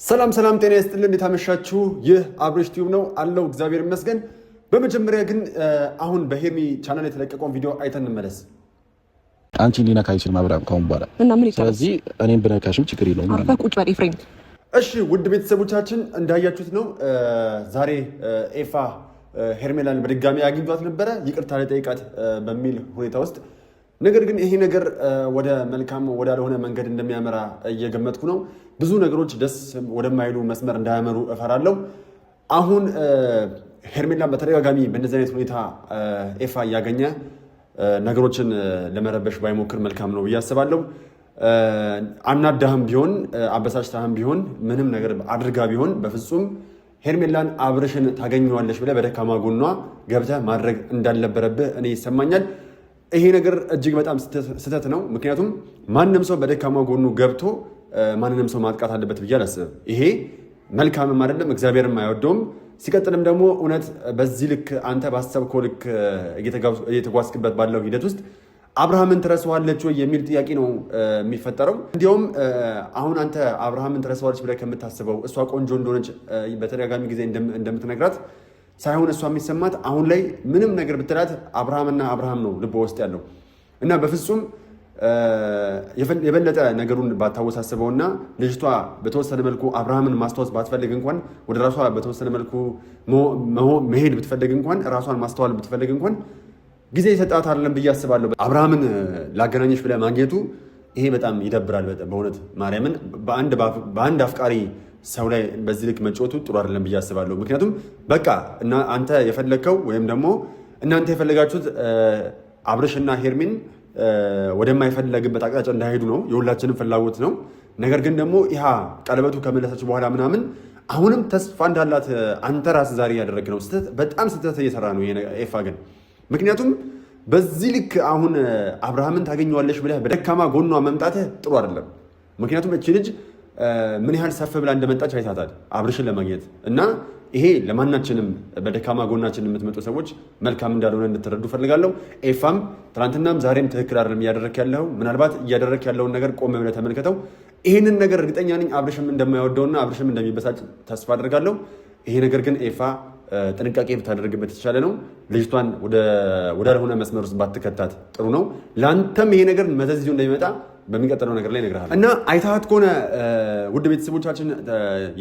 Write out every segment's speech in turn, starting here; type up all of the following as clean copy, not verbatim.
ሰላም ጤና ይስጥልን እንዴታመሻችሁ ይህ አብሬሽ ቲዩብ ነው አለው እግዚአብሔር ይመስገን በመጀመሪያ ግን አሁን በሄርሚ ቻናል የተለቀቀውን ቪዲዮ አይተን እንመለስ አንቺ ሊነካ አይችልም አብራም ካሁን በኋላ እና ምን ይሰራል ስለዚህ እኔም ብነካሽም ችግር የለውም አርፈህ ቁጭ በል ኤፍሬም እሺ ውድ ቤተሰቦቻችን እንዳያችሁት ነው ዛሬ ኤፋ ሄርሜላን በድጋሚ አግኝቷት ነበር ይቅርታ ለጠይቃት በሚል ሁኔታ ውስጥ ነገር ግን ይሄ ነገር ወደ መልካም ወዳልሆነ መንገድ እንደሚያመራ እየገመትኩ ነው ብዙ ነገሮች ደስ ወደማይሉ መስመር እንዳያመሩ እፈራለሁ አሁን ሄርሜላን በተደጋጋሚ በእንደዚህ አይነት ሁኔታ ኤፋ ያገኘ ነገሮችን ለመረበሽ ባይሞክር መልካም ነው ያስባለሁ አናዳህም ቢሆን አበሳጭታህም ቢሆን ምንም ነገር አድርጋ ቢሆን በፍጹም ሄርሜላን አብርሽን ታገኘዋለሽ ብለህ በደካማ ጎኗ ገብተህ ማድረግ እንዳልነበረብህ እኔ ይሰማኛል ይሄ ነገር እጅግ በጣም ስተት ነው ምክንያቱም ማንንም ሰው በደካማ ጎኑ ገብቶ ማንንም ሰው ማጥቃት አለበት ብዬ አላስብም ይሄ መልካምም አይደለም እግዚአብሔርም አይወደውም ሲቀጥልም ደግሞ እውነት በዚህ ልክ አንተ ባሰብከው ልክ እየተጓዝክበት ባለው ሂደት ውስጥ አብርሃምን ትረሳዋለች ወይ የሚል ጥያቄ ነው የሚፈጠረው እንዲያውም አሁን አንተ አብርሃምን ትረሳዋለች ብለህ ከምታስበው እሷ ቆንጆ እንደሆነች በተደጋጋሚ ጊዜ እንደምትነግራት ሳይሆን እሷ የሚሰማት አሁን ላይ ምንም ነገር ብትላት አብርሃምና አብርሃም ነው ልቧ ውስጥ ያለው እና በፍጹም የበለጠ ነገሩን ባታወሳስበውና ልጅቷ በተወሰነ መልኩ አብርሃምን ማስተዋወስ ባትፈልግ እንኳን ወደ ራሷ በተወሰነ መልኩ መሄድ ብትፈልግ እንኳን ራሷን ማስተዋል ብትፈልግ እንኳን ጊዜ ይሰጣት አይደለም ብዬ አስባለሁ አብርሃምን ላገናኘሽ ብለህ ማግኘቱ ይሄ በጣም ይደብራል በእውነት ማርያምን በአንድ አፍቃሪ ሰው ላይ በዚህ ልክ መጫወቱ ጥሩ አይደለም ብዬ አስባለሁ ምክንያቱም በቃ እና አንተ የፈለከው ወይም ደግሞ እናንተ የፈለጋችሁት አብርሽና ሄርሚን ወደማይፈለግበት አቅጣጫ እንዳይሄዱ ነው የሁላችንም ፍላጎት ነው ነገር ግን ደግሞ ይሃ ቀለበቱ ከመለሰች በኋላ ምናምን አሁንም ተስፋ እንዳላት አንተ ራስህ ዛሬ ያደረግ ነው በጣም ስህተት እየሰራ ነው ኤፋ ግን ምክንያቱም በዚህ ልክ አሁን አብርሃምን ታገኘዋለሽ ብለህ በደካማ ጎኗ መምጣትህ ጥሩ አይደለም ምክንያቱም እቺ ልጅ ምን ያህል ሰፍ ብላ እንደመጣች አይታታል አብርሽን ለማግኘት እና ይሄ ለማናችንም በደካማ ጎናችን የምትመጡ ሰዎች መልካም እንዳልሆነ እንድትረዱ ፈልጋለሁ ኤፋም ትናንትናም ዛሬም ትክክል አይደለም እያደረክ ያለው ምናልባት እያደረክ ያለውን ነገር ቆም ብለህ ተመልከተው ይሄንን ነገር እርግጠኛ ነኝ አብርሽም እንደማይወደውና አብርሽም እንደሚበሳጭ ተስፋ አድርጋለሁ ይሄ ነገር ግን ኤፋ ጥንቃቄ ብታደርግበት የተሻለ ነው ልጅቷን ወዳልሆነ መስመር ውስጥ ባትከታት ጥሩ ነው ለአንተም ይሄ ነገር መዘዝ ይዞ እንደሚመጣ በሚቀጥለው ነገር ላይ እነግርሃለሁ እና አይታት ከሆነ ውድ ቤተሰቦቻችን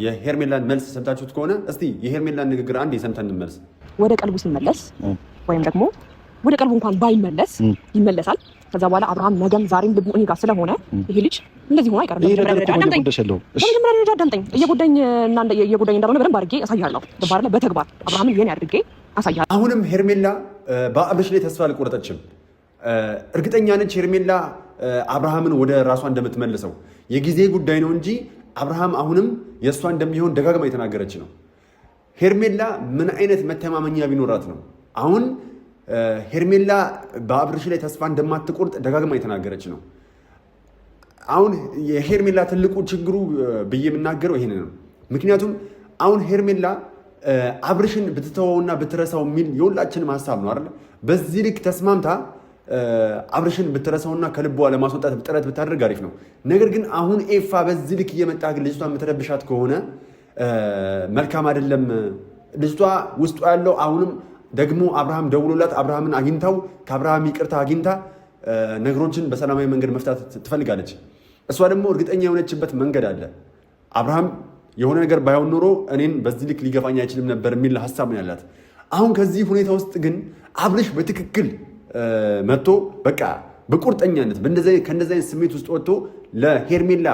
የሄርሜላን መልስ ሰምታችሁት ከሆነ እስቲ የሄርሜላን ንግግር አንድ የሰምተን እንመልስ ወደ ቀልቡ ሲመለስ ወይም ደግሞ ወደ ቀልቡ እንኳን ባይመለስ ይመለሳል ከዛ በኋላ አብርሃም ነገም ዛሬም ልቡ እኔ ጋር ስለሆነ ይሄ ልጅ እንደዚህ ሆኖ አይቀርም በመጀመሪያ ደረጃ አዳምጠኝ እየጎዳኝ እንዳልሆነ በደንብ አድርጌ አሳይሃለሁ በተግባር አብርሃምን የኔ አድርጌ አሳይሃለሁ አሁንም ሄርሜላ በአብርሽ ላይ ተስፋ አልቆረጠችም እርግጠኛ ነች ሄርሜላ አብርሃምን ወደ ራሷ እንደምትመልሰው የጊዜ ጉዳይ ነው እንጂ አብርሃም አሁንም የእሷ እንደሚሆን ደጋግማ የተናገረች ነው ሄርሜላ ምን አይነት መተማመኛ ቢኖራት ነው አሁን ሄርሜላ በአብርሽ ላይ ተስፋ እንደማትቆርጥ ደጋግማ የተናገረች ነው አሁን የሄርሜላ ትልቁ ችግሩ ብዬ የምናገረው ይሄን ነው ምክንያቱም አሁን ሄርሜላ አብርሽን ብትተወውና ብትረሳው የሚል የሁላችንም ሀሳብ ነው አይደል በዚህ ልክ ተስማምታ አብርሽን ብትረሳውና ከልቧ ለማስወጣት ጥረት ብታደርግ አሪፍ ነው ነገር ግን አሁን ኤፋ በዚህ ልክ እየመጣ ግን ልጅቷን የምትረብሻት ከሆነ መልካም አይደለም ልጅቷ ውስጡ ያለው አሁንም ደግሞ አብርሃም ደውሎላት አብርሃምን አግኝታው ከአብርሃም ይቅርታ አግኝታ ነገሮችን በሰላማዊ መንገድ መፍታት ትፈልጋለች እሷ ደግሞ እርግጠኛ የሆነችበት መንገድ አለ አብርሃም የሆነ ነገር ባይሆን ኖሮ እኔን በዚህ ልክ ሊገፋኝ አይችልም ነበር የሚል ሀሳብ ነው ያላት አሁን ከዚህ ሁኔታ ውስጥ ግን አብርሽ በትክክል መጥቶ በቃ በቁርጠኛነት ከእንደዚህ አይነት ስሜት ውስጥ ወጥቶ ለሄርሜላ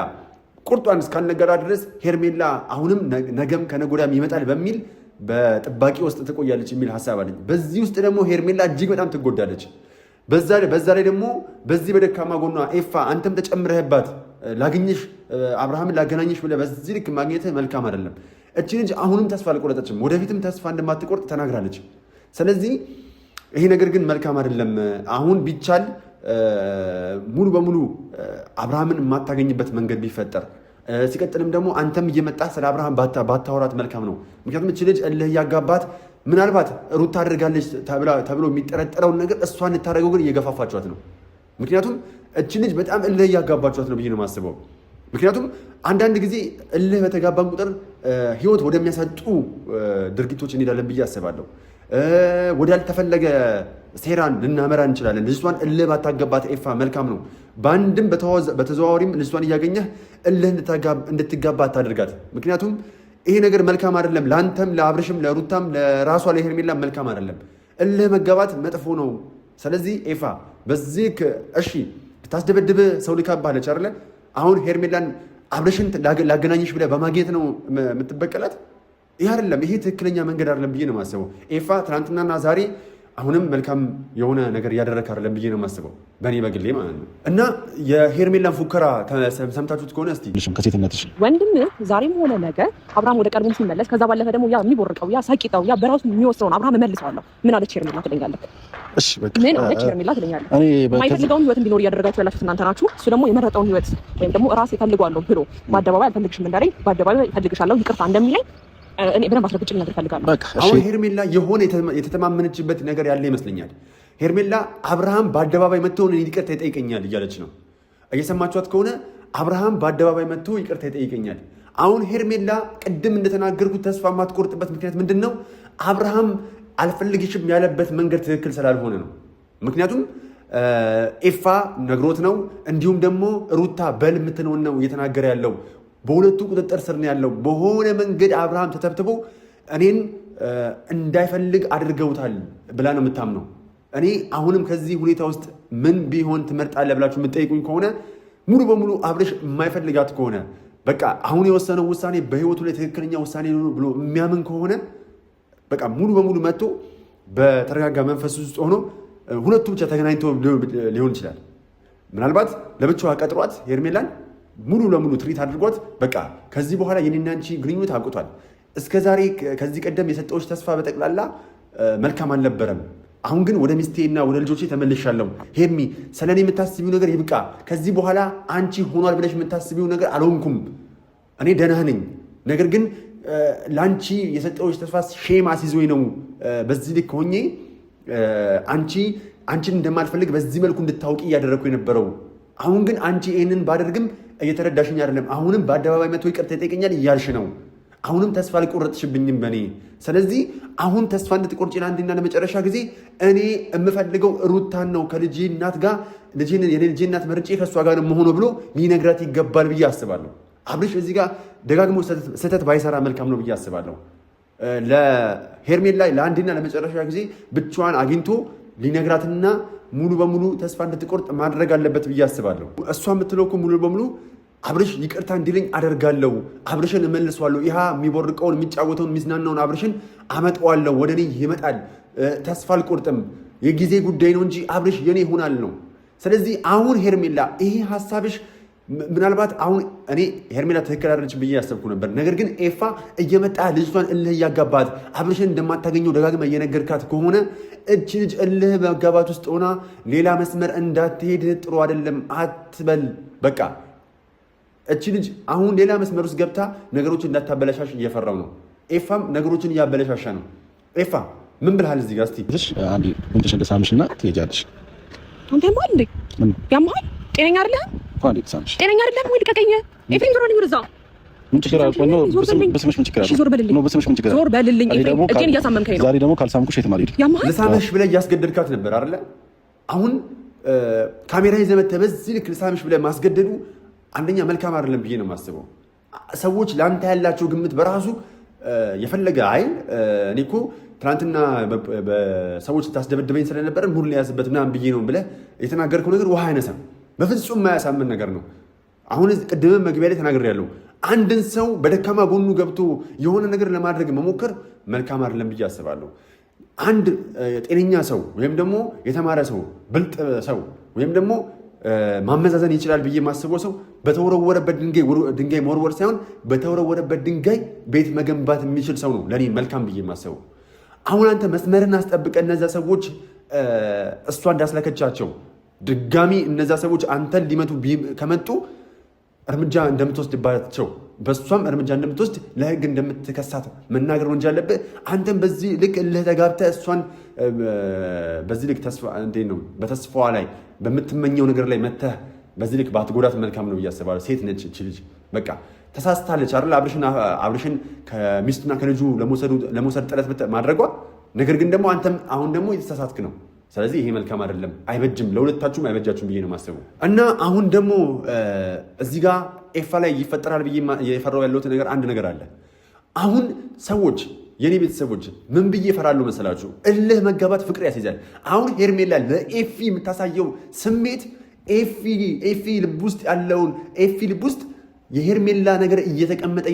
ቁርጧን እስካልነገራ ድረስ ሄርሜላ አሁንም ነገም ከነጎዳም ይመጣል በሚል በጥባቂ ውስጥ ትቆያለች የሚል ሀሳብ አለኝ በዚህ ውስጥ ደግሞ ሄርሜላ እጅግ በጣም ትጎዳለች በዛ ላይ ደግሞ በዚህ በደካማ ጎኗ ኤፋ አንተም ተጨምረህባት ላገኘሽ አብርሃምን ላገናኘሽ ብለህ በዚህ ልክ ማግኘትህ መልካም አይደለም እቺ ልጅ አሁንም ተስፋ አልቆረጠችም ወደፊትም ተስፋ እንደማትቆርጥ ተናግራለች ስለዚህ ይሄ ነገር ግን መልካም አይደለም አሁን ቢቻል ሙሉ በሙሉ አብርሃምን የማታገኝበት መንገድ ቢፈጠር ሲቀጥልም ደግሞ አንተም እየመጣ ስለ አብርሃም ባታወራት መልካም ነው ምክንያቱም እቺ ልጅ እልህ ያጋባት ምናልባት ሩታ አድርጋለች ተብሎ የሚጠረጠረውን ነገር እሷን ልታደርገው ግን እየገፋፋችኋት ነው ምክንያቱም እቺ ልጅ በጣም እልህ ያጋባችኋት ነው ብዬ ነው የማስበው ምክንያቱም አንዳንድ ጊዜ እልህ በተጋባን ቁጥር ህይወት ወደሚያሳጡ ድርጊቶች እንሄዳለን ብዬ አስባለሁ። ወዳልተፈለገ ሴራን ልናመራ እንችላለን። ልጅቷን እልህ ባታገባት ኤፋ መልካም ነው። በአንድም በተዘዋዋሪም ልጅቷን እያገኘህ እልህ እንድትጋባ አታደርጋት። ምክንያቱም ይሄ ነገር መልካም አይደለም። ለአንተም፣ ለአብርሽም፣ ለሩታም፣ ለራሷ ለሄርሜላም መልካም አይደለም። እልህ መጋባት መጥፎ ነው። ስለዚህ ኤፋ በዚህ እሺ ታስደበድብ ሰው ልካባለች አይደለ? አሁን ሄርሜላን አብርሽን ላገናኝሽ ብለህ በማግኘት ነው የምትበቀላት? ይህ አይደለም። ይሄ ትክክለኛ መንገድ አይደለም ብዬ ነው የማስበው። ኤፋ ትናንትናና ዛሬ አሁንም መልካም የሆነ ነገር እያደረክ አይደለም ብዬ ነው የማስበው፣ በእኔ በግሌ ማለት ነው። እና የሄርሜላን ፉከራ ሰምታችሁት ከሆነ እስቲ ከሴትነትሽ ወንድም ዛሬም ሆነ ነገ አብርሃም ወደ ቀልቡም ሲመለስ ከዛ ባለፈ ደግሞ ያ የሚቦርቀው ያ ሳቂጣው ያ በራሱ የሚወስደውን አብርሃም እመልሰዋለሁ። ምን አለች ሄርሜላ ትለኛለህ? እሺ በቃ ምን አለች ሄርሜላ ትለኛለህ? የማይፈልገውን ህይወት እንዲኖር እያደረጋችሁ ያላችሁት እናንተ ናችሁ። እሱ ደግሞ የመረጠውን ህይወት ወይም ደግሞ ራሴ እፈልገዋለሁ ብሎ በአደባባይ አልፈልግሽም እንዳለኝ በአደባባይ እፈልግሻለሁ ይቅርታ እንደሚለኝ እኔ በደንብ አስረግጬ ነገር እፈልጋለሁ። አሁን ሄርሜላ የሆነ የተተማመነችበት ነገር ያለ ይመስለኛል። ሄርሜላ አብርሃም በአደባባይ መጥቶ እኔን ይቅርታ ይጠይቀኛል እያለች ነው። እየሰማችኋት ከሆነ አብርሃም በአደባባይ መጥቶ ይቅርታ ይጠይቀኛል። አሁን ሄርሜላ ቅድም እንደተናገርኩት ተስፋ የማትቆርጥበት ምክንያት ምንድን ነው? አብርሃም አልፈልግሽም ያለበት መንገድ ትክክል ስላልሆነ ነው። ምክንያቱም ኤፋ ነግሮት ነው፣ እንዲሁም ደግሞ ሩታ በል የምትለውን ነው እየተናገረ ያለው። በሁለቱ ቁጥጥር ስር ነው ያለው። በሆነ መንገድ አብርሃም ተተብትቦ እኔን እንዳይፈልግ አድርገውታል ብላ ነው የምታምነው። እኔ አሁንም ከዚህ ሁኔታ ውስጥ ምን ቢሆን ትመርጣለህ ብላችሁ የምትጠይቁኝ ከሆነ ሙሉ በሙሉ አብርሽ የማይፈልጋት ከሆነ በቃ አሁን የወሰነው ውሳኔ በህይወቱ ላይ ትክክለኛ ውሳኔ ነው ብሎ የሚያምን ከሆነ በቃ ሙሉ በሙሉ መጥቶ በተረጋጋ መንፈስ ውስጥ ሆኖ ሁለቱ ብቻ ተገናኝቶ ሊሆን ይችላል። ምናልባት ለብቻዋ ቀጥሯት ሄርሜላን ሙሉ ለሙሉ ትሪት አድርጓት በቃ ከዚህ በኋላ የኔና አንቺ ግንኙነት አብቅቷል። እስከዛሬ ከዚህ ቀደም የሰጠዎች ተስፋ በጠቅላላ መልካም አልነበረም። አሁን ግን ወደ ሚስቴና ወደ ልጆቼ ተመልሻለሁ። ሄርሚ ስለኔ የምታስቢው ነገር ይብቃ። ከዚህ በኋላ አንቺ ሆኗል ብለሽ የምታስቢው ነገር አልሆንኩም። እኔ ደህና ነኝ። ነገር ግን ለአንቺ የሰጠዎች ተስፋ ሼም አስይዞኝ ነው በዚህ ልክ ሆኜ አንቺን እንደማልፈልግ በዚህ መልኩ እንድታውቂ እያደረግኩ የነበረው። አሁን ግን አንቺ ይህንን ባደርግም እየተረዳሽኝ አይደለም። አሁንም በአደባባይ መጥቶ ይቅርታ ይጠይቀኛል እያልሽ ነው። አሁንም ተስፋ አልቆረጥሽብኝም በእኔ። ስለዚህ አሁን ተስፋ እንድትቆርጪ ለአንድና ለመጨረሻ ጊዜ እኔ የምፈልገው ሩታን ነው። ከልጄ እናት ጋር የልጄ እናት መርጬ ከእሷ ጋር መሆኑ ብሎ ሊነግራት ይገባል ብዬ አስባለሁ። አብርሽ እዚህ ጋር ደጋግሞ ስህተት ባይሰራ መልካም ነው ብዬ አስባለሁ። ለሄርሜላ ለአንድና ለመጨረሻ ጊዜ ብቻዋን አግኝቶ ሊነግራትና ሙሉ በሙሉ ተስፋ እንድትቆርጥ ማድረግ አለበት ብዬ አስባለሁ። እሷ የምትለው እኮ ሙሉ በሙሉ አብርሽ ይቅርታ እንዲለኝ አደርጋለሁ፣ አብርሽን እመልሰዋለሁ፣ ይህ የሚቦርቀውን የሚጫወተውን የሚዝናናውን አብርሽን አመጣዋለሁ፣ ወደ እኔ ይመጣል፣ ተስፋ አልቆርጥም፣ የጊዜ ጉዳይ ነው እንጂ አብርሽ የኔ ይሆናል ነው። ስለዚህ አሁን ሄርሜላ ይሄ ሀሳብሽ ምናልባት አሁን እኔ ሄርሜላ ትክክል አይደለች ብዬ ያሰብኩ ነበር። ነገር ግን ኤፋ እየመጣ ልጅቷን እልህ እያጋባት አብርሽን እንደማታገኘው ደጋግማ እየነገርካት ከሆነ እች ልጅ እልህ መጋባት ውስጥ ሆና ሌላ መስመር እንዳትሄድ ጥሩ አይደለም አትበል። በቃ እች ልጅ አሁን ሌላ መስመር ውስጥ ገብታ ነገሮችን እንዳታበለሻሽ እየፈራው ነው። ኤፋም ነገሮችን እያበለሻሻ ነው። ኤፋ ምን ብልሃል እዚህ ጋር? እስቲ አንዴ ወንድሽ እንደሳምሽና ትሄጃለሽ። አንተ ማን እንዴ? ያማል ጤነኛ አይደለህም? ጤነኛ አይደለህም ወይ? ልቀቀኝ። ኤፍሬም ዞር በልልኝ ወደዛ። ምን ችግር አለ? ቆይ ነው በስምሽ ምን ችግር አለ? ዞር በልልኝ ነው በስምሽ ምን ችግር አለ? ዞር በልልኝ ኤፍሬም። እጄን እያሳመምከኝ ነው። ዛሬ ደግሞ ካልሳምኩሽ የትም አልሄድም። ልሳምሽ ብለህ እያስገደድካት ነበር አይደለ? አሁን ካሜራ ይዘህ መተህ በዚህ ልክ ልሳምሽ ብለህ ማስገደዱ አንደኛ መልካም አይደለም ብዬ ነው የማስበው። ሰዎች ለአንተ ያላቸው ግምት በራሱ የፈለገ አይል እኔ እኮ ትናንትና በሰዎች ታስደበድበኝ ስለነበረ ሙሉ ያዝበት ምናምን ብዬ ነው ብለህ የተናገርከው ነገር ውሃ አይነሳም። በፍጹም የማያሳምን ነገር ነው። አሁን ቅድምም መግቢያ ላይ ተናግሬያለሁ። አንድን ሰው በደካማ ጎኑ ገብቶ የሆነ ነገር ለማድረግ መሞከር መልካም አይደለም ብዬ አስባለሁ። አንድ ጤነኛ ሰው ወይም ደግሞ የተማረ ሰው ብልጥ ሰው ወይም ደግሞ ማመዛዘን ይችላል ብዬ የማስበው ሰው በተወረወረበት ድንጋይ መወርወር ሳይሆን በተወረወረበት ድንጋይ ቤት መገንባት የሚችል ሰው ነው ለእኔ መልካም ብዬ የማስበው። አሁን አንተ መስመርን አስጠብቀ እነዛ ሰዎች እሷ እንዳስለከቻቸው ድጋሚ እነዛ ሰዎች አንተን ሊመቱ ከመጡ እርምጃ እንደምትወስድባቸው በእሷም እርምጃ እንደምትወስድ ለሕግ እንደምትከሳት መናገር ወንጀል አለብህ። አንተም በዚህ ልክ እልህ ተጋብተህ እሷን በዚህ ልክ ተስፋ እንዴት ነው በተስፋዋ ላይ በምትመኘው ነገር ላይ መተህ በዚህ ልክ ባትጎዳት መልካም ነው እያስባለሁ። ሴት ነች እቺ ልጅ በቃ ተሳስታለች አይደል? አብርሽን ከሚስቱና ከልጁ ለመውሰድ ጥረት ማድረጓ። ነገር ግን ደግሞ አንተም አሁን ደግሞ የተሳሳትክ ነው። ስለዚህ ይሄ መልካም አይደለም፣ አይበጅም፣ ለሁለታችሁም አይበጃችሁም ብዬ ነው የማስበው። እና አሁን ደግሞ እዚህ ጋር ኤፋ ላይ ይፈጠራል ብዬ የፈራው ያለሁት ነገር አንድ ነገር አለ። አሁን ሰዎች የኔ ቤተሰቦች ምን ብዬ እፈራለሁ መሰላችሁ? እልህ መጋባት ፍቅር ያስይዛል። አሁን ሄርሜላ ለኤፊ የምታሳየው ስሜት ኤፊ ልብ ውስጥ ያለውን ኤፊ ልብ ውስጥ የሄርሜላ ነገር እየተቀመጠ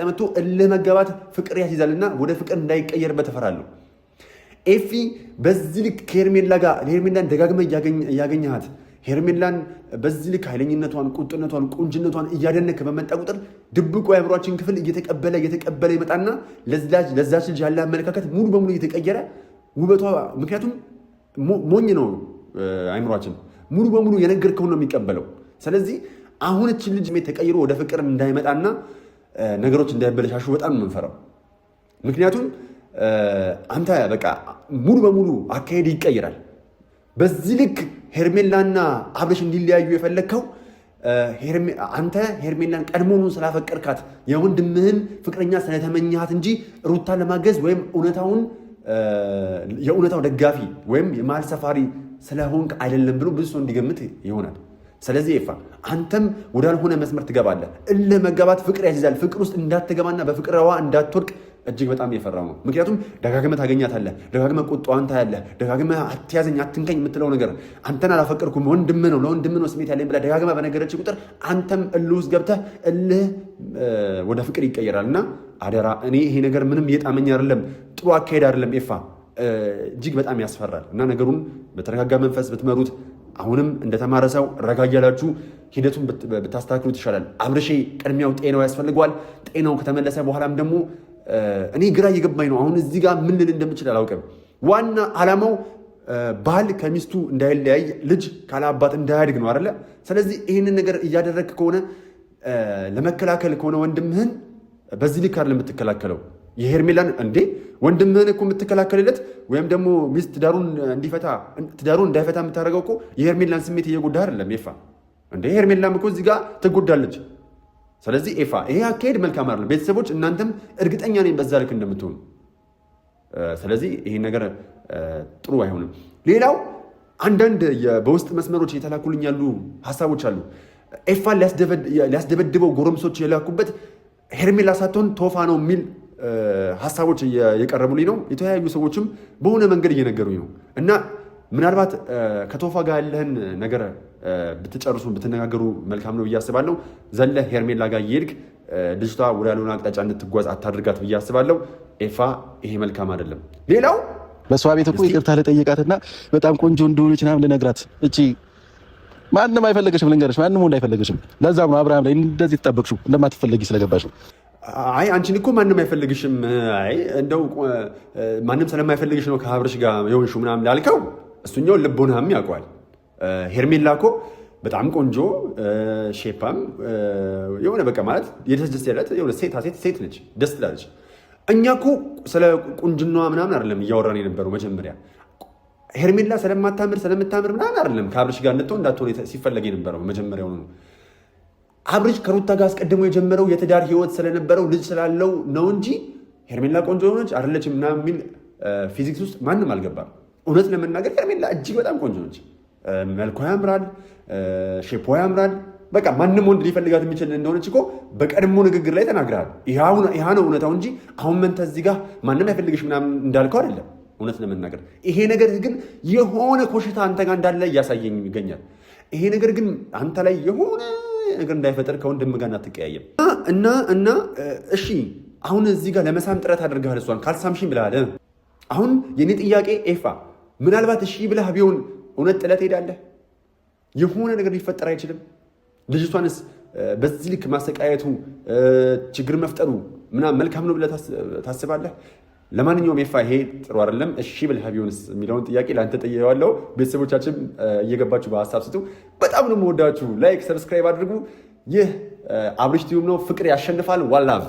መጥቶ እልህ መጋባት ፍቅር ያስይዛልና ወደ ፍቅር እንዳይቀየርበት እፈራለሁ። ኤፊ በዚህ ልክ ከሄርሜላ ጋር ሄርሜላን ደጋግመህ እያገኘሃት ሄርሜላን በዚህ ልክ ኃይለኝነቷን፣ ቁጥነቷን፣ ቁንጅነቷን እያደነክ በመጣ ቁጥር ድብቁ የአእምሯችን ክፍል እየተቀበለ ይመጣና ለዛች ልጅ ያለ አመለካከት ሙሉ በሙሉ እየተቀየረ ውበቷ፣ ምክንያቱም ሞኝ ነው አእምሯችን፣ ሙሉ በሙሉ የነገርከውን ነው የሚቀበለው። ስለዚህ አሁን እችን ልጅ ተቀይሮ ወደ ፍቅር እንዳይመጣና ነገሮች እንዳይበለሻሹ በጣም የምንፈራው። ምክንያቱም አንተ በቃ ሙሉ በሙሉ አካሄድ ይቀይራል። በዚህ ልክ ሄርሜላና አብርሽ እንዲለያዩ የፈለግከው አንተ ሄርሜላን ቀድሞውን ስላፈቀርካት የወንድምህን ፍቅረኛ ስለተመኛሃት እንጂ ሩታን ለማገዝ ወይም የእውነታው ደጋፊ ወይም የመሀል ሰፋሪ ስለሆንክ አይደለም ብሎ ብዙ ሰው እንዲገምት ይሆናል። ስለዚህ ኤፋ አንተም ወዳልሆነ መስመር ትገባለህ። እልህ መጋባት ፍቅር ያስይዛል። ፍቅር ውስጥ እንዳትገባና በፍቅረዋ እንዳትወድቅ እጅግ በጣም የፈራው ነው። ምክንያቱም ደጋግመህ ታገኛታለህ፣ ደጋግመህ ቁጣዋን ታያለህ፣ ደጋግመህ አትያዘኝ አትንከኝ የምትለው ነገር አንተን አላፈቀርኩም ወንድምህ ነው ለወንድምህ ነው ስሜት ያለኝ ብለህ ደጋግመህ በነገረች ቁጥር አንተም እልህ ውስጥ ገብተህ እልህ ወደ ፍቅር ይቀየራል። እና አደራ እኔ ይሄ ነገር ምንም እየጣመኝ አይደለም፣ ጥሩ አካሄድ አይደለም ኤፋ፣ እጅግ በጣም ያስፈራል። እና ነገሩን በተረጋጋ መንፈስ ብትመሩት አሁንም እንደተማረ ሰው ረጋ እያላችሁ ሂደቱን ብታስተካክሉት ይሻላል። አብርሼ ቅድሚያው ጤናው ያስፈልገዋል። ጤናው ከተመለሰ በኋላም ደግሞ እኔ ግራ እየገባኝ ነው። አሁን እዚህ ጋር ምን ልል እንደምችል አላውቅም። ዋና ዓላማው ባል ከሚስቱ እንዳይለያይ፣ ልጅ ካለ አባት እንዳያድግ ነው አይደለ? ስለዚህ ይህንን ነገር እያደረግክ ከሆነ ለመከላከል ከሆነ ወንድምህን በዚህ ልክ አይደለም የምትከላከለው። የሄርሜላን እንዴ ወንድምህን እኮ የምትከላከልለት ወይም ደግሞ ሚስት ትዳሩን እንዳይፈታ የምታደርገው እኮ የሄርሜላን ስሜት እየጎዳ አይደለም ኤፋ። እንዴ ሄርሜላም እኮ እዚህ ጋር ትጎዳለች። ስለዚህ ኤፋ ይሄ አካሄድ መልካም አይደለም። ቤተሰቦች እናንተም እርግጠኛ ነኝ በዛ ልክ እንደምትሆኑ። ስለዚህ ይሄ ነገር ጥሩ አይሆንም። ሌላው አንዳንድ በውስጥ መስመሮች የተላኩልኝ ያሉ ሀሳቦች አሉ። ኤፋን ሊያስደበድበው ጎረምሶች የላኩበት ሄርሜላ ሳትሆን ቶፋ ነው የሚል ሀሳቦች እየቀረቡልኝ ነው። የተለያዩ ሰዎችም በሆነ መንገድ እየነገሩኝ ነው። እና ምናልባት ከቶፋ ጋር ያለህን ነገር ብትጨርሱ ብትነጋገሩ መልካም ነው ብዬ አስባለሁ። ዘለህ ሄርሜላ ጋር እየሄድክ ልጅቷ ወደ ያልሆነ አቅጣጫ እንድትጓዝ አታድርጋት ብዬ አስባለሁ። ኤፋ ይሄ መልካም አይደለም። ሌላው በሷ ቤት እኮ ይቅርታ ልጠይቃትና በጣም ቆንጆ እንደሆነች ምናምን ልነግራት። እቺ ማንም አይፈልግሽም፣ ልንገርሽ፣ ማንም ወንድ አይፈልግሽም። ለዛም ነው አብርሃም ላይ እንደዚህ ተጠበቅሽው እንደማትፈልጊ ስለገባሽ ነው። አይ አንቺን እኮ ማንም አይፈልግሽም። አይ እንደው ማንም ስለማይፈልግሽ ነው ከአብርሽ ጋር የሆንሽው ምናምን ላልከው እሱኛው ልቦናም ያውቀዋል። ሄርሜላ እኮ በጣም ቆንጆ ሼፓም የሆነ በቃ ማለት የደስ ያለት የሆነ ሴት ነች፣ ደስ ትላለች። እኛ እኮ ስለ ቁንጅናዋ ምናምን አይደለም እያወራን የነበረው። መጀመሪያ ሄርሜላ ስለምታምር ምናምን አይደለም ከአብርሽ ጋር እንዳትሆን ሲፈለግ የነበረው መጀመሪያው ነው። አብርሽ ከሩታ ጋር አስቀድሞ የጀመረው የትዳር ህይወት ስለነበረው ልጅ ስላለው ነው እንጂ ሄርሜላ ቆንጆ ሆነች አይደለችም ምናምን የሚል ፊዚክስ ውስጥ ማንም አልገባም። እውነት ለመናገር ሄርሜላ እጅግ በጣም ቆንጆ ነች። መልኳ ያምራል፣ ሼፖ ያምራል። በቃ ማንም ወንድ ሊፈልጋት የሚችል እንደሆነች እኮ በቀድሞ ንግግር ላይ ተናግረሃል። ይህ ነው እውነታው እንጂ አሁን መንተ እዚህ ጋር ማንም አይፈልግሽ ምናምን እንዳልከው አይደለም። እውነት ለመናገር ይሄ ነገር ግን የሆነ ኮሽታ አንተ ጋር እንዳለ እያሳየኝ ይገኛል። ይሄ ነገር ግን አንተ ላይ የሆነ ነገር እንዳይፈጠር ከወንድም ጋር እናትቀያየም እና እሺ አሁን እዚህ ጋር ለመሳም ጥረት አድርገሃል። እሷን ካልሳምሽኝ ብለሃል። አሁን የኔ ጥያቄ ኤፋ ምናልባት እሺ ብለህ ቢሆን እውነት ጥለት ሄዳለህ? የሆነ ነገር ሊፈጠር አይችልም? ልጅቷንስ በዚህ ልክ ማሰቃየቱ ችግር መፍጠሩ ምናምን መልካም ነው ብለህ ታስባለህ? ለማንኛውም ኤፋ ይሄ ጥሩ አይደለም። እሺ ብለህ ቢሆንስ የሚለውን ጥያቄ ለአንተ ጠይቄዋለሁ። ቤተሰቦቻችን እየገባችሁ በሀሳብ ስጡ። በጣም ነው የምወዳችሁ። ላይክ፣ ሰብስክራይብ አድርጉ። ይህ አብርሽ ቲዩብ ነው። ፍቅር ያሸንፋል። ዋላቭ